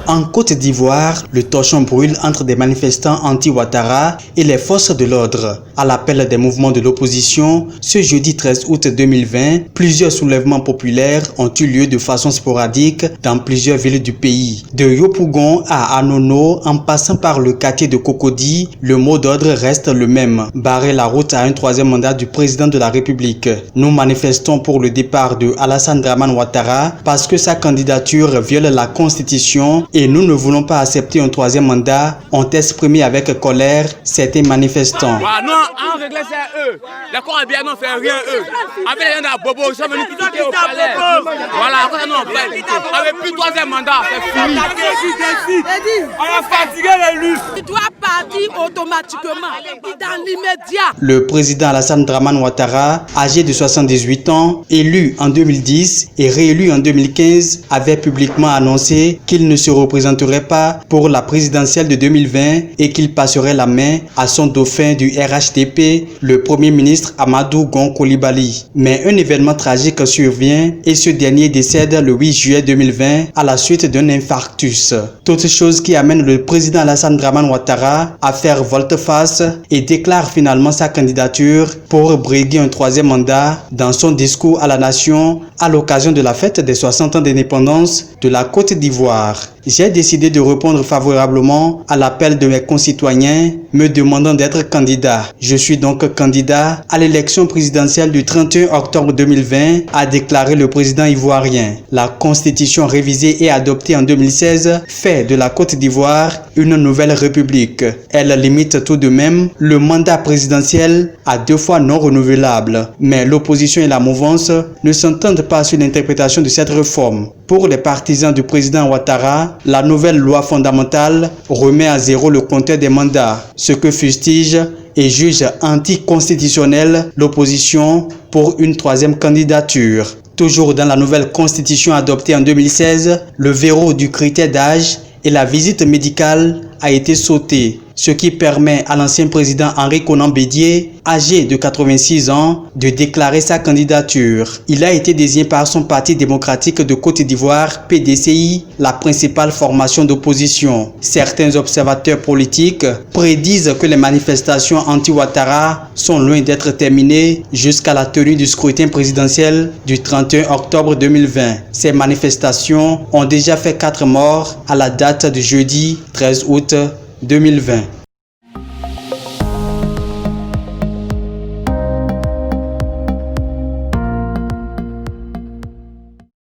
En Côte d'Ivoire, le torchon brûle entre des manifestants anti-Ouattara et les forces de l'ordre. À l'appel des mouvements de l'opposition, ce jeudi 13 août 2020, plusieurs soulèvements populaires ont eu lieu de façon sporadique dans plusieurs villes du pays. De Yopougon à Anono, en passant par le quartier de Cocody, le mot d'ordre reste le même: barrer la route à un troisième mandat du président de la République. Nous manifestons pour le départ de Alassane Dramane Ouattara parce que sa candidature viole la Constitution et nous ne voulons pas accepter un troisième mandat, ont exprimé avec colère certains manifestants. On réglait ça eux. L'accord est bien, on fait rien eux. Avec les gens à Bobo, ils sont venus critiquer au palais. Voilà, après non, avec plus de troisième mandat, c'est fini. On a fatigué les luttes. Il doit partir automatiquement, dans l'immédiat. Le président Alassane Dramane Ouattara, âgé de 78 ans, élu en 2010 et réélu en 2015, avait publiquement annoncé qu'il ne se représenterait pas pour la présidentielle de 2020 et qu'il passerait la main à son dauphin du RHDP, le premier ministre Amadou Gon Coulibaly. Mais un événement tragique survient et ce dernier décède le 8 juillet 2020 à la suite d'un infarctus. Toute chose qui amène le président Alassane Dramane Ouattara à faire volte-face et déclare finalement sa candidature pour briguer un troisième mandat dans son discours à la nation à l'occasion de la fête des 60 ans d'indépendance de la Côte d'Ivoire. J'ai décidé de répondre favorablement à l'appel de mes concitoyens me demandant d'être candidat. Je suis donc candidat à l'élection présidentielle du 31 octobre 2020, a déclaré le président ivoirien. La constitution révisée et adoptée en 2016 fait de la Côte d'Ivoire une nouvelle république. Elle limite tout de même le mandat présidentiel à 2 fois non renouvelable. Mais l'opposition et la mouvance ne s'entendent pas sur l'interprétation de cette réforme. Pour les partisans du président Ouattara, la nouvelle loi fondamentale remet à zéro le compteur des mandats, ce que fustige et juge anticonstitutionnel l'opposition pour une troisième candidature. Toujours dans la nouvelle constitution adoptée en 2016, le verrou du critère d'âge et la visite médicale a été sauté, ce qui permet à l'ancien président Henri Konan Bédié, âgé de 86 ans, de déclarer sa candidature. Il a été désigné par son Parti démocratique de Côte d'Ivoire, PDCI, la principale formation d'opposition. Certains observateurs politiques prédisent que les manifestations anti-Ouattara sont loin d'être terminées jusqu'à la tenue du scrutin présidentiel du 31 octobre 2020. Ces manifestations ont déjà fait 4 morts à la date du jeudi 13 août 2020.